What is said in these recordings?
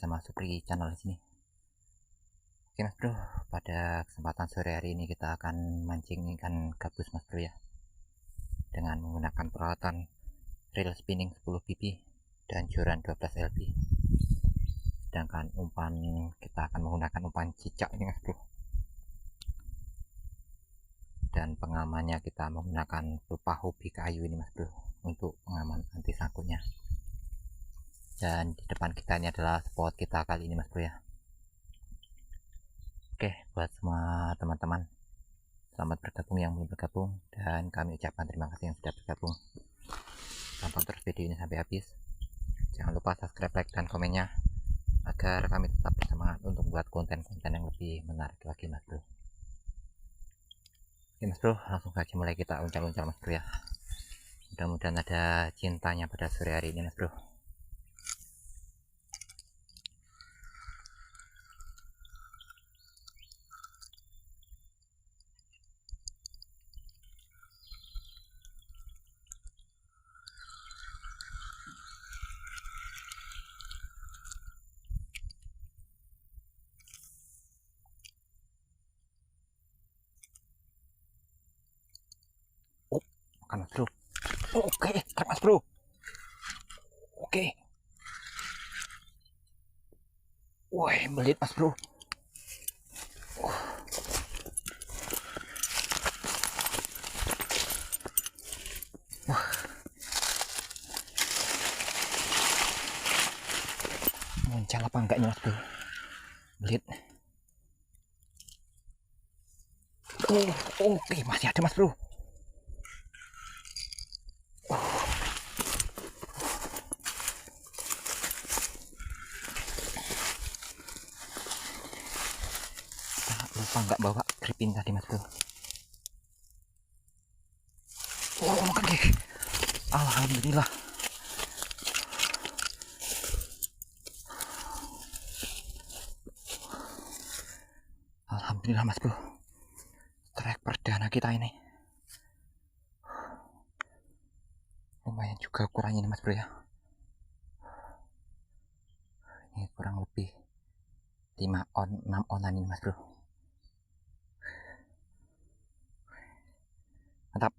bersama Supri Channel di sini. Oke Mas Bro, pada kesempatan sore hari ini kita akan mancing ikan gabus Mas Bro ya, dengan menggunakan peralatan reel spinning 10 bb dan joran 12 lb. Sedangkan umpan kita akan menggunakan umpan cicak ini Mas Bro, dan pengamannya kita menggunakan pelupa hobi kayu ini Mas Bro untuk pengaman anti sangkutnya. Dan di depan kita ini adalah spot kita kali ini Mas Bro ya. Oke, buat semua teman-teman, selamat bergabung yang belum bergabung, dan kami ucapkan terima kasih yang sudah bergabung. Tonton terus video ini sampai habis. Jangan lupa subscribe, like, dan komennya agar kami tetap bersemangat untuk buat konten-konten yang lebih menarik lagi Mas Bro. Oke Mas Bro, langsung saja mulai kita uncal-uncal Mas Bro ya. Mudah-mudahan ada cintanya pada sore hari ini Mas Bro. Makan Mas Bro. Oke, trek Mas Bro. Oke. Wah, belit Mas Bro. Muncul apa enggaknya Mas Bro? Belit. Oke, masih ada Mas Bro. Lupa nggak bawa gripin tadi Mas Bro. Makan deh. Alhamdulillah. Alhamdulillah Mas Bro. Trek perdana kita ini. Lumayan juga ukurannya ini Mas Bro ya. Ini kurang lebih 5 on 6 onan ini Mas Bro. Mantap.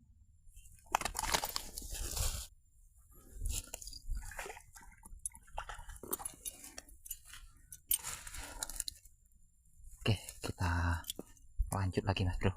Oke, kita lanjut lagi Mas Bro.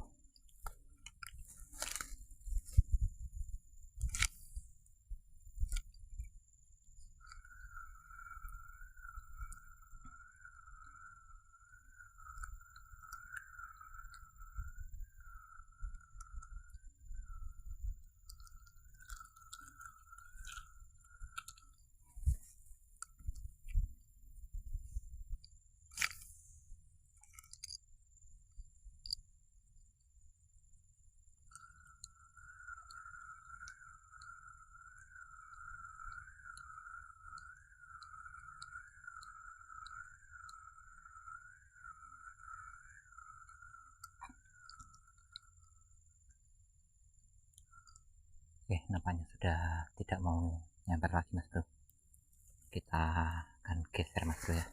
Oke, nampaknya sudah tidak mau nyamper lagi Mas Bro. Kita akan geser Mas Bro ya.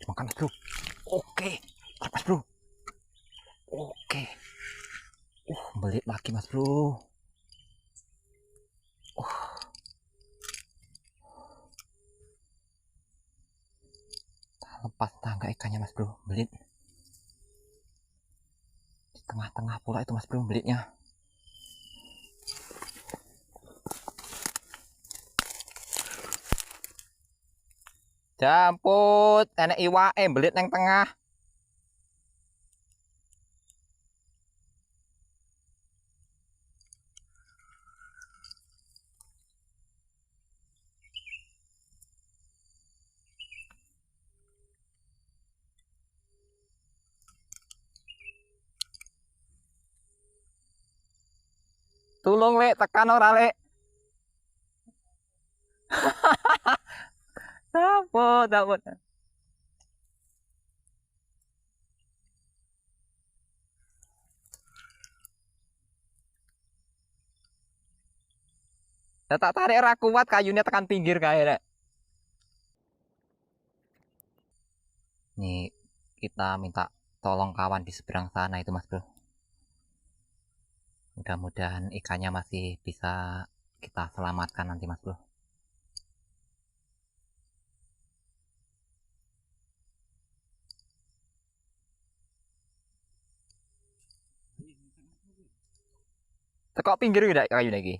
Makan Mas Bro. Oke, Mas Bro. Oke. Belit lagi Mas Bro. Lepas tangga ikannya Mas Bro, belit. Di tengah-tengah pula itu Mas Bro belitnya. Jamput, enek iwake mbelit nang tengah. Tulung lek, tekan ora lek. Jamput, jamput. Tak tarik ora kuat, kayunya tekan pinggir kae lek. Nih kita minta tolong kawan di seberang sana itu Mas Bro. Mudah-mudahan ikannya masih bisa kita selamatkan nanti Mas Bro. Tekok pinggir udah kayu lagi.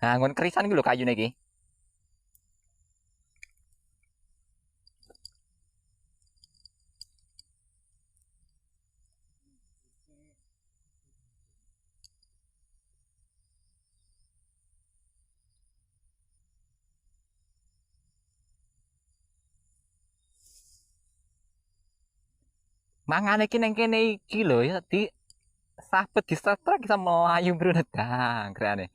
Nah, ngon kerisan gitu kayu lagi. Mangan iki neng kene iki lho ya di sabet di setrek bisa melayu bro nedang kreane.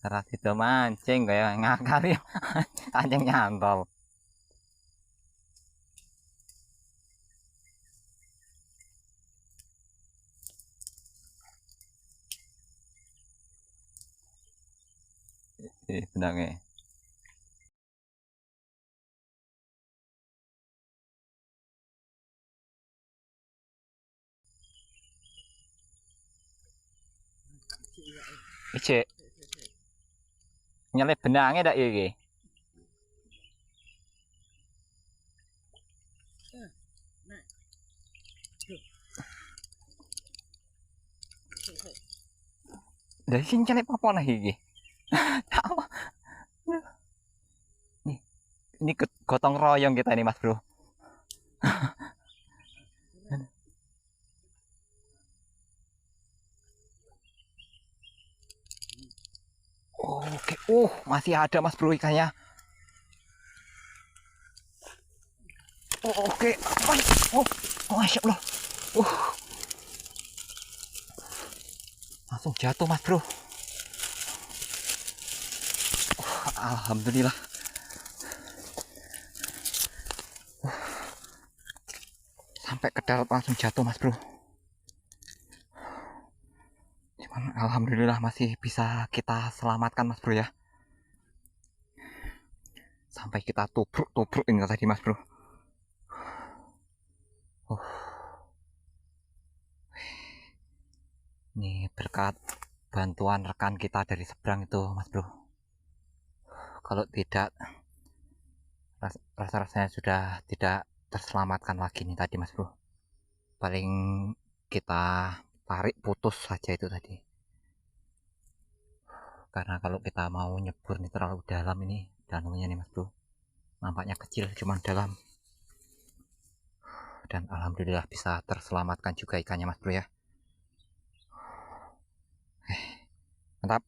Ras itu mancing kayak ngakar ya. Anjing nyantol. Benangnya. Ije nyelip benangnya dak iki. Dari sini nyelip apa nah iki? Nih, ini gotong royong kita ini Mas Bro. Oke, masih ada Mas Bro ikannya. Oke, Masya Allah. Langsung jatuh Mas Bro. Alhamdulillah. Sampai ke darat langsung jatuh Mas Bro. Cuman alhamdulillah masih bisa kita selamatkan Mas Bro ya. Sampai kita tubruk ini tadi Mas Bro. Ini berkat bantuan rekan kita dari seberang itu Mas Bro. Kalau tidak, rasa-rasanya sudah tidak terselamatkan lagi nih tadi Mas Bro. Paling kita tarik putus saja itu tadi. Karena kalau kita mau nyebur nih terlalu dalam ini danaunya nih Mas Bro. Nampaknya kecil cuman dalam. Dan alhamdulillah bisa terselamatkan juga ikannya Mas Bro ya. Mantap.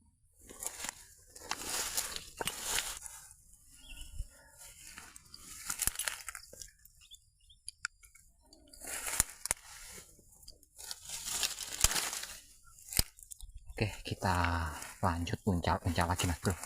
Oke, kita lanjut uncal lagi Mas Bro.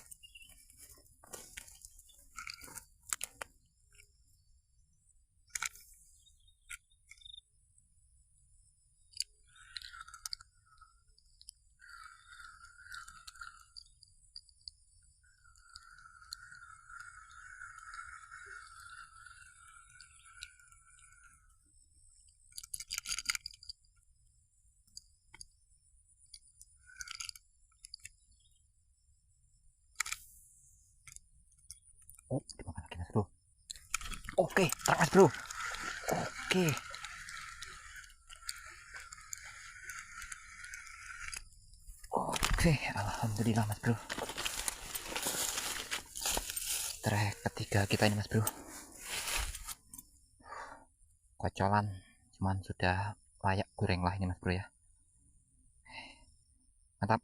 Oh, dimakan lagi mas bro. Oke, terang mas bro. Oke. Oke, alhamdulillah mas bro. Trek ketiga kita ini mas bro. Kocolan, cuman sudah layak goreng lah ini mas bro ya. Mantap.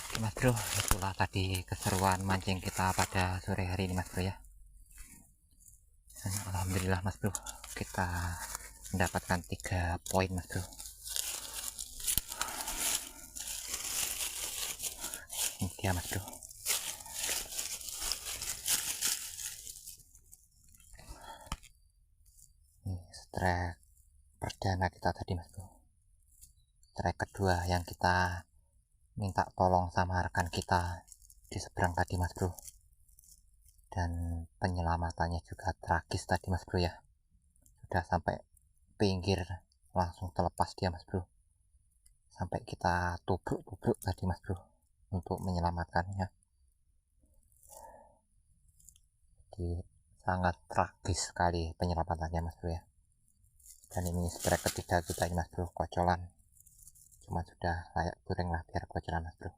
Oke mas bro, itulah tadi keseruan mancing kita pada sore hari ini mas bro ya. Dan alhamdulillah mas bro, kita mendapatkan 3 poin mas bro. Ini dia mas bro. Ini strike perdana kita tadi mas bro. Strike kedua yang kita minta tolong sama rekan kita di seberang tadi mas bro. Dan penyelamatannya juga tragis tadi mas bro ya. Sudah sampai pinggir langsung terlepas dia mas bro. Sampai kita tubruk-tubruk tadi mas bro untuk menyelamatkannya. Jadi sangat tragis sekali penyelamatannya mas bro ya. Dan ini strike ketiga kita ini mas bro, kocolan. Cuma sudah layak goreng lah biar kocolan mas bro.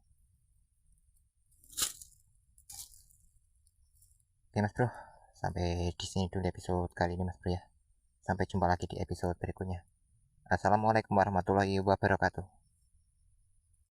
Oke mas bro, sampai di sini dulu episode kali ini mas bro ya. Sampai jumpa lagi di episode berikutnya. Assalamualaikum warahmatullahi wabarakatuh.